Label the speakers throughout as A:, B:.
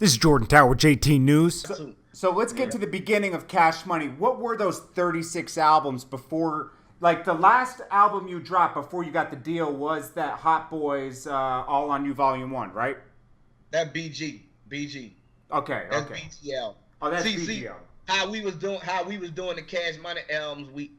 A: This is Jordan Tower with JT News. So let's get to the beginning of Cash Money. What were those 36 albums before, like the last album you dropped before you got the deal was that Hot Boys All On You Volume 1, right?
B: That BG.
A: Okay,
B: That's
A: okay.
B: BTL.
A: Oh, that's
B: See,
A: BGL.
B: how we was doing the Cash Money albums, we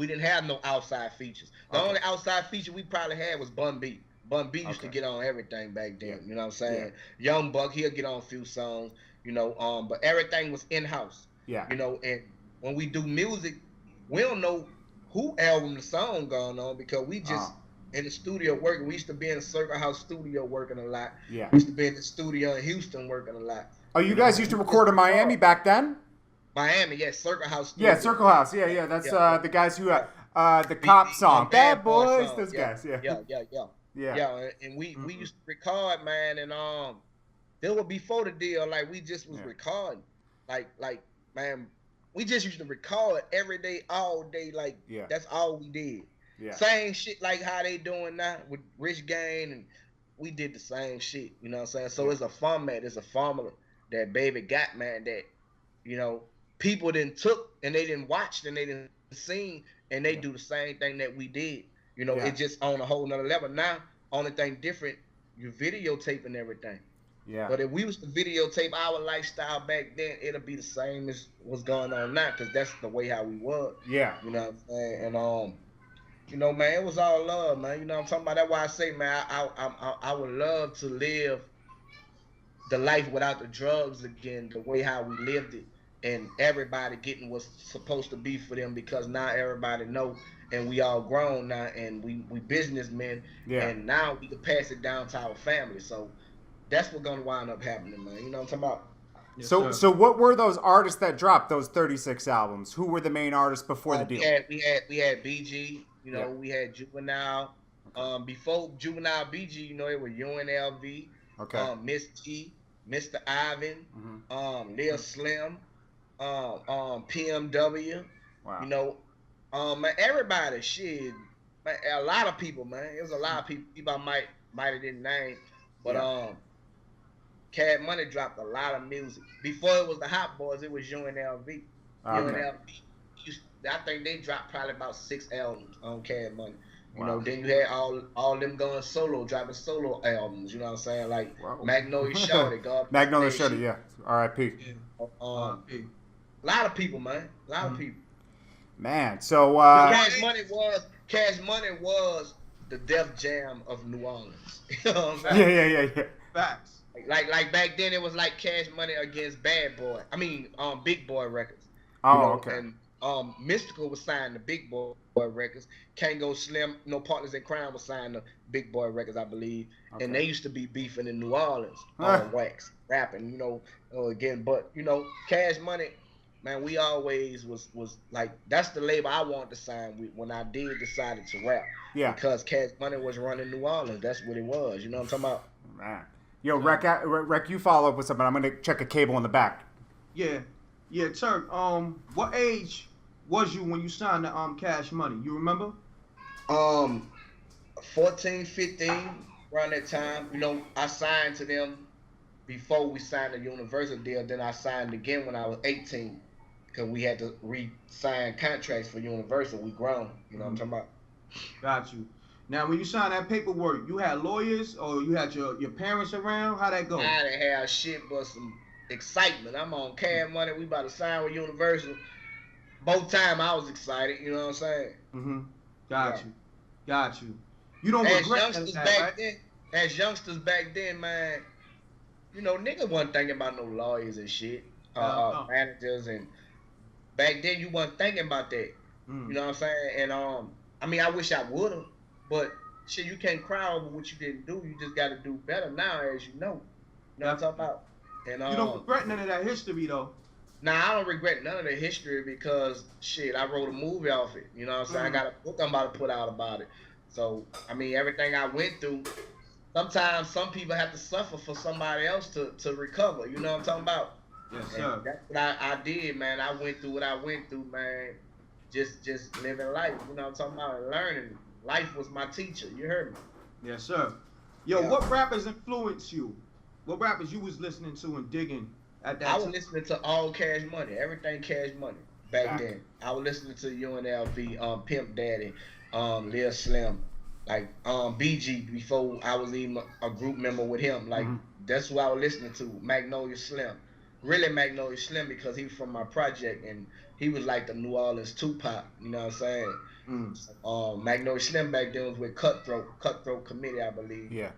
B: didn't have no outside features. The only outside feature we probably had was Bun B. Bun B used to get on everything back then. Yeah. You know what I'm saying? Yeah. Young Buck, he'll get on a few songs, but everything was in-house.
A: Yeah.
B: And when we do music, we don't know who album the song going on because we just in the studio working. We used to be in the Circle House studio working a lot.
A: Yeah.
B: We used to be in the studio in Houston working a lot.
A: Oh, you guys used to record in Miami back then?
B: Miami, yes, Circle House studio.
A: Yeah, Circle House. Yeah. That's the guys who the cop song, Bad Boys, song. Those guys.
B: Yeah, and we used to record, man, and there was before the deal, like we just was recording, like man, we just used to record every day, all day, like that's all we did. Yeah. Same shit like how they doing now with Rich Gang, and we did the same shit. You know what I'm saying? So it's a format, it's a formula that Baby got, man. That people didn't took and they didn't watch and they didn't seen, and they do the same thing that we did. It just on a whole nother level. Now, only thing different, you videotaping everything. Yeah. But if we was to videotape our lifestyle back then, it'll be the same as what's going on now, because that's the way how we was.
A: Yeah.
B: You know what I'm saying? And man, it was all love, man. You know what I'm talking about? That's why I say, man, I would love to live the life without the drugs again, the way how we lived it, and everybody getting what's supposed to be for them, because now everybody know. And we all grown now, and we businessmen, and now we can pass it down to our family. So that's what's gonna wind up happening, man. You know what I'm talking about?
A: Yes, so what were those artists that dropped those 36 albums? Who were the main artists before the deal?
B: We had BG. We had Juvenile. Okay. Before Juvenile, BG, it was UNLV.
A: Okay.
B: Miss T, Mr. Ivan, Lil Slim, PMW.
A: Wow.
B: Man, everybody, shit, man, a lot of people, man. It was a lot of people I might have didn't name, but Cash Money dropped a lot of music. Before it was the Hot Boys, it was UNLV. UNLV, I think they dropped probably about 6 albums on Cash Money. Then you had all them going solo, dropping solo albums. You know what I'm saying? Like Magnolia Shorty,
A: Magnolia Shorty, yeah. R.I.P.
B: A lot of people, man. A lot of people.
A: Man, so
B: Cash Money was the Def Jam of New Orleans. You know what I'm saying?
A: Yeah.
C: Facts.
B: Like back then it was like Cash Money against Big Boy Records.
A: Oh, okay.
B: And Mystical was signed to Big Boy Records. Kango Slim, Partners in Crime was signed to Big Boy Records, I believe. Okay. And they used to be beefing in New Orleans on wax, rapping, again. But Cash Money, man, we always was like, that's the label I wanted to sign when I decided to rap.
A: Yeah.
B: Because Cash Money was running New Orleans. That's what it was. You know what I'm talking about?
A: Man. Yo, Rec, you follow up with something. I'm going to check a cable in the back.
C: Yeah, Turk. What age was you when you signed the Cash Money? You remember?
B: 14, 15, around that time. I signed to them before we signed the Universal deal. Then I signed again when I was 18. Because we had to re-sign contracts for Universal. We grown. You know what I'm talking about?
C: Got you. Now, when you signed that paperwork, you had lawyers or you had your parents around? How'd that go?
B: I didn't have shit but some excitement. I'm on Cash Money. We about to sign with Universal. Both times I was excited. You know what I'm saying?
C: Mm-hmm. Got you. You don't regret that, right?
B: As youngsters back then, man, niggas wasn't thinking about no lawyers and shit. Managers, and back then you wasn't thinking about that. You know what I'm saying? And I wish I would've, but shit, you can't cry over what you didn't do. You just gotta do better now, as you know. You know what I'm talking about? And
C: you don't regret none of that history though.
B: Nah, I don't regret none of the history because shit, I wrote a movie off it. You know what I'm saying? I got a book I'm about to put out about it. So everything I went through. Sometimes some people have to suffer for somebody else to recover. You know what I'm talking about?
C: Yes, sir.
B: And that's what I did, man. I went through what I went through, man. Just living life. You know what I'm talking about? And learning. Life was my teacher. You heard me?
C: Yes, sir. Yo, what rappers influenced you What rappers you was listening to and digging at that
B: I
C: time?
B: was listening to all Cash Money, everything Cash Money back then. I was listening to UNLV, Pimp Daddy, Lil Slim, like BG before I was even a group member with him. Like that's who I was listening to, Magnolia Slim. Really Magnolia Slim because he was from my project and he was like the New Orleans Tupac, you know what I'm saying? Magnolia Slim back then was with Cutthroat Committee, I believe.
A: Yeah.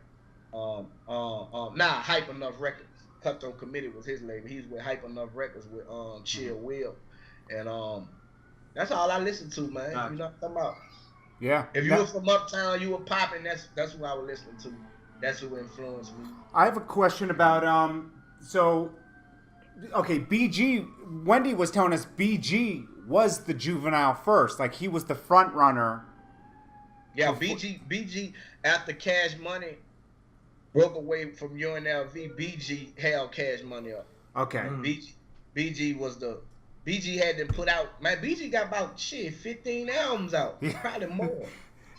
B: Hype Enough Records. Cutthroat Committee was his label. He was with Hype Enough Records with Chill Will. And that's all I listened to, man. You know what I'm talking about?
A: Yeah.
B: If you were from Uptown, you were popping, that's who I was listening to. That's who influenced me.
A: I have a question about BG, Wendy was telling us BG was the Juvenile first. Like he was the front runner.
B: Yeah, BG after Cash Money broke away from UNLV, BG held Cash Money up.
A: Okay.
B: BG had them put out, man, BG got about 15 albums out. Probably more.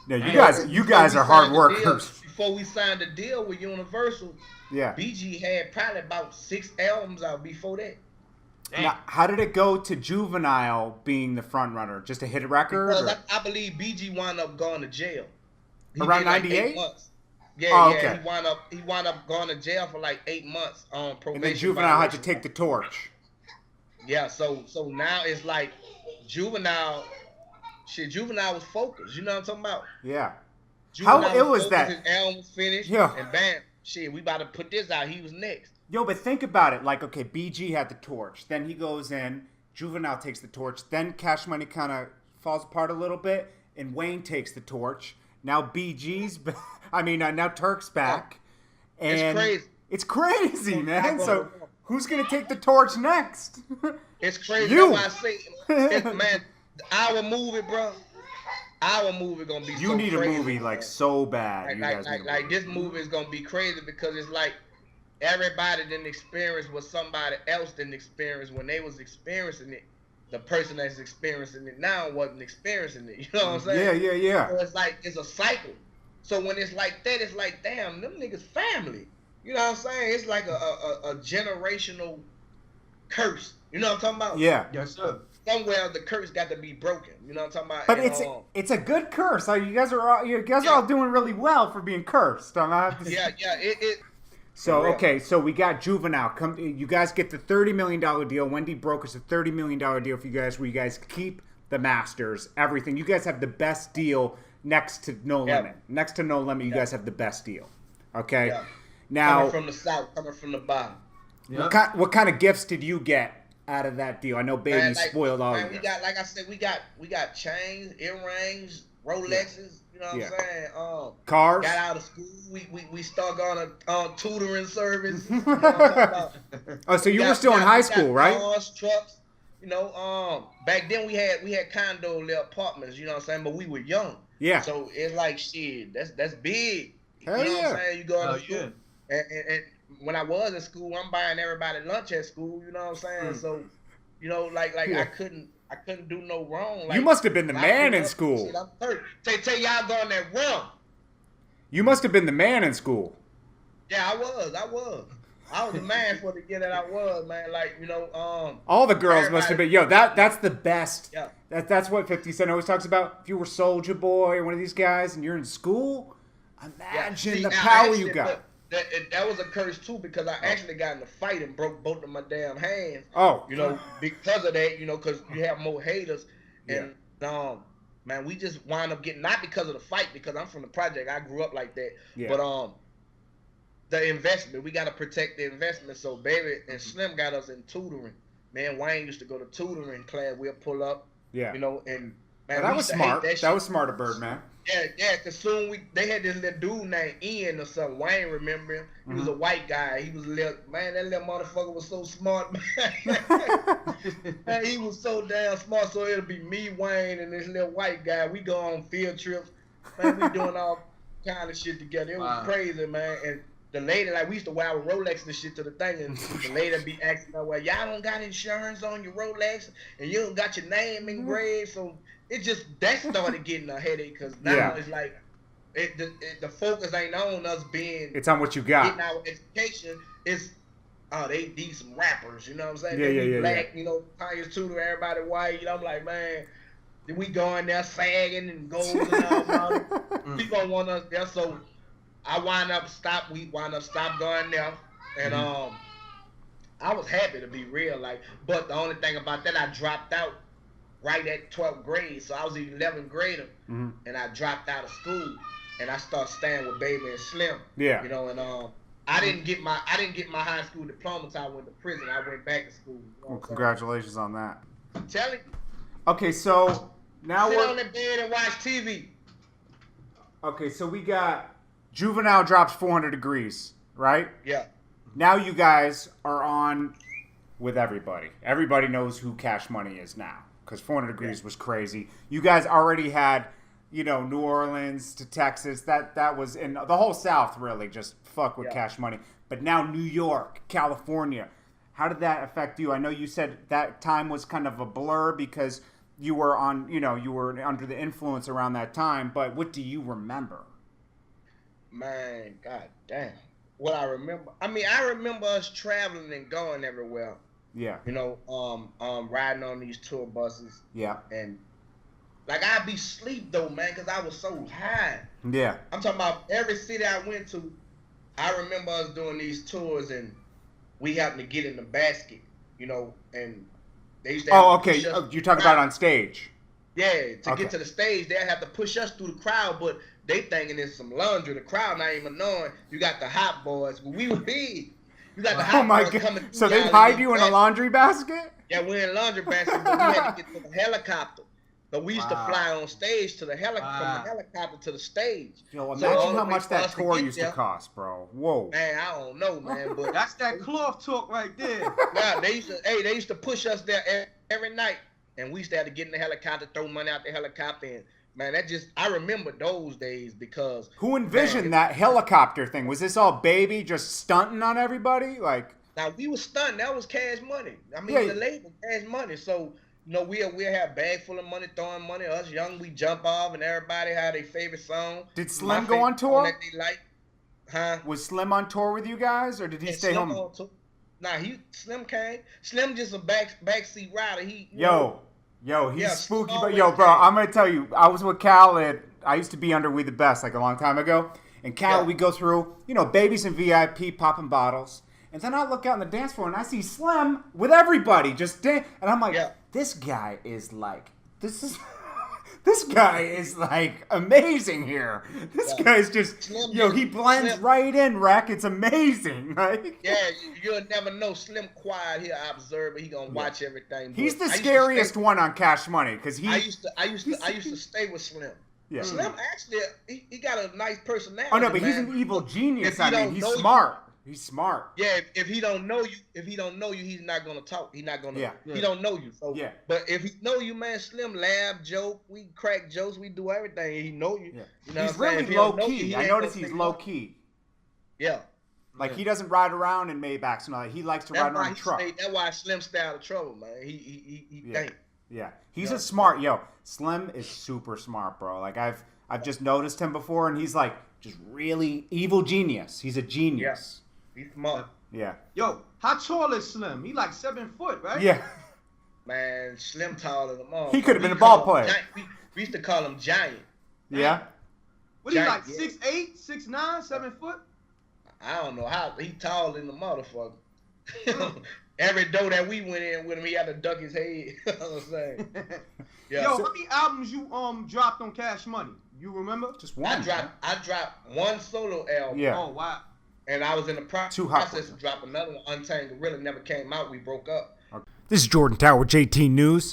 A: No, you guys are hard workers.
B: Before we signed the deal with Universal, BG had probably about 6 albums out before that.
A: Now, how did it go to Juvenile being the front runner? Just a hit record?
B: Because I believe BG wound up going to jail.
A: Around 98?
B: Yeah, he wound up going to jail for like 8 months on probation.
A: And then Juvenile had to take the torch.
B: Yeah, so now it's like Juvenile was focused. You know what I'm talking about?
A: Yeah.
B: Juvenile
A: How ill was that?
B: His album was finished.
A: Yeah.
B: And bam, we about to put this out. He was next.
A: Yo, but think about it. Like, okay, BG had the torch. Then he goes in. Juvenile takes the torch. Then Cash Money kind of falls apart a little bit. And Wayne takes the torch. Now now Turk's back. And
B: it's crazy.
A: It's crazy, man. So who's going to take the torch next?
B: It's crazy.
A: You.
B: That's why I say, man, our movie, bro. Our movie gonna be.
A: You need
B: crazy,
A: a movie
B: man.
A: so bad.
B: Like this movie is gonna be crazy because it's like everybody didn't experience what somebody else didn't experience when they was experiencing it. The person that's experiencing it now wasn't experiencing it. You know what I'm saying?
A: Yeah.
B: So it's like it's a cycle. So when it's like that, it's like, damn, them niggas family. You know what I'm saying? It's like a generational curse. You know what I'm talking about?
A: Yeah.
C: Yes, sir.
B: Somewhere the curse got to be broken. You know what I'm talking about?
A: But it's a good curse. Like, you guys are all doing really well for being cursed. So okay, so we got Juvenile. You guys get the $30 million deal. Wendy broke us a $30 million deal for you guys, where you guys keep the masters, everything. You guys have the best deal next to No Limit. Next to No Limit, you guys have the best deal. Okay.
B: Yeah.
A: Now,
B: coming from the south, coming from the bottom.
A: What kind of gifts did you get out of that deal? I know Baby spoiled all of
B: you.
A: We
B: got, like I said, we got chains, earrings, Rolexes. You know what I'm saying?
A: Cars.
B: Got out of school. We started going on tutoring service. You know what I'm talking about?
A: Oh, so you were still in high school, right?
B: Cars, trucks. You know, back then we had condo little apartments. You know what I'm saying? But we were young.
A: Yeah.
B: So it's like shit. That's big.
A: Hell
B: you know
A: yeah.
B: what I'm saying? You go to school. And when I was in school, I'm buying everybody lunch at school. You know what I'm saying? So, you know, like I couldn't do no wrong. Like,
A: you must have been the man in school.
B: Shit, I'm 30. Tell y'all going that wrong.
A: You must have been the man in school.
B: Yeah, I was the man for the year that I was, man. Like, you know,
A: all the girls must have been. Yo, that's the best.
B: Yeah.
A: That's what 50 Cent always talks about. If you were Soulja Boy or one of these guys and you're in school, imagine the power you got.
B: That was a curse too, because I actually got in a fight and broke both of my damn hands.
A: Oh,
B: you know, because of that, you know, because you have more haters, and man, we just wind up getting, not because of the fight, because I'm from the project, I grew up like that, but the investment, we got to protect the investment. So Baby and Slim got us in tutoring. Man, Wayne used to go to tutoring class. We'll pull up, you know, and man,
A: that was smart. That was smart of Birdman.
B: Yeah, because soon they had this little dude named Ian or something. Wayne remember him. He was a white guy. He was that little motherfucker was so smart, man. Man, he was so damn smart. So it'll be me, Wayne, and this little white guy. We go on field trips. Man, we doing all kind of shit together. It was crazy, man. And the lady, like, we used to wear our Rolex and shit to the thing, and the lady be asking her, well, y'all don't got insurance on your Rolex, and you don't got your name engraved, so it just, that started getting a headache, because now it's like, the focus ain't on us being,
A: it's on what you got.
B: Getting our education. it's these some rappers, you know what I'm saying?
A: Yeah,
B: They
A: yeah,
B: be
A: yeah,
B: black, you know, Kanye's Tudor, everybody white. You know, I'm like, man, then we go in there sagging and gold and all that. People want us there, so we wind up stop going there, and I was happy to be real, like, but the only thing about that, I dropped out right at 12th grade, so I was an 11th grader, and I dropped out of school, and I started staying with Baby and Slim.
A: Yeah.
B: You know, and I didn't get my high school diploma until I went to prison. I went back to school. You know
A: well, congratulations on that.
B: I'm telling you.
A: Okay, so now
B: sit on the bed and watch TV.
A: Okay, so we got Juvenile drops 400 Degrees, right?
B: Yeah.
A: Now you guys are on with everybody. Everybody knows who Cash Money is now because 400 Degrees was crazy. You guys already had, you know, New Orleans to Texas. That was in the whole South really just fuck with Cash Money. But now New York, California. How did that affect you? I know you said that time was kind of a blur because you were on, you know, you were under the influence around that time. But what do you remember?
B: Man, god damn. What I remember, I remember us traveling and going everywhere.
A: Yeah.
B: You know, riding on these tour buses.
A: Yeah.
B: And like I'd be asleep though, man, because I was so high.
A: Yeah.
B: I'm talking about every city I went to. I remember us doing these tours and we happened to get in the basket, you know, and they used to.
A: Oh, okay. You talk about on stage.
B: Yeah, to get to the stage, they'll have to push us through the crowd, but they thinking it's some laundry. The crowd not even knowing you got the hot boys. Well, we were big. You got the hot boys coming through.
A: So they hide you in a laundry basket?
B: Yeah, we're in a laundry basket, but we had to get to the helicopter. So we used to fly on stage to the from the helicopter to the stage.
A: Yo, imagine how much that tour used to cost, bro. Whoa.
B: Man, I don't know, man, but
C: that's that cloth talk right there.
B: Yeah, they used to push us there every night, and we used to have to get in the helicopter, throw money out the helicopter, and man, I remember those days because
A: who envisioned that helicopter thing? Was this all Baby just stunting on everybody? Like,
B: now we was stunting. That was Cash Money. I mean, the label Cash Money. So you know, we'll have a bag full of money, throwing money. Us young, we jump off, and everybody had their favorite song.
A: Did Slim go on tour?
B: That they like. Huh?
A: Was Slim on tour with you guys, or did he stay home?
B: Nah, Slim came. Slim just a backseat rider.
A: He's spooky, but bro, I'm gonna tell you, I was with Cal and I used to be under We the Best like a long time ago, and Cal, we go through, you know, Babies and VIP popping bottles, and then I look out on the dance floor and I see Slim with everybody just dance, and I'm like, this guy is like, this guy is like amazing here. This guy's just, Slim, he blends right in, Rack. It's amazing. Like,
B: yeah, you'll never know. Slim quiet, he'll observe, he gonna watch everything.
A: He's the scariest one on Cash Money because I
B: used to stay with Slim.
A: Yeah.
B: Slim actually, he got a nice personality.
A: Oh no, but he's an evil genius. I mean, he's smart. He's smart.
B: Yeah, if he don't know you, he's not gonna talk. He's not gonna. He don't know you. So But if he know you, man, Slim laugh, joke, we crack jokes, we do everything. He know you.
A: Yeah.
B: You know
A: he's really low key. I notice he's low key.
B: Yeah.
A: Like he doesn't ride around in Maybachs and all that. He likes to ride around in truck.
B: That's why Slim stay out of trouble, man. He think.
A: Yeah. He's a smart Slim is super smart, bro. Like I've just noticed him before, and he's like just really evil genius. He's a genius.
B: Yeah. He's smart.
A: Yeah.
C: Yo, how tall is Slim? He like 7 foot, right?
A: Yeah.
B: Man, Slim taller than all.
A: He could have been a ball player.
B: We used to call him Giant.
A: Yeah.
C: What, he like 6'8", 6'9", 7 foot?
B: I don't know how. He tall in the motherfucker. Every door that we went in with him, he had to duck his head. You know what I'm saying?
C: Yeah. Yo, how many albums you dropped on Cash Money? You remember?
A: Just one.
B: I dropped one solo album.
A: Yeah.
C: Oh wow.
B: And I was in the process of dropping another one. Untamed Gorilla never came out. We broke up.
A: This is Jordan Tower, JT News.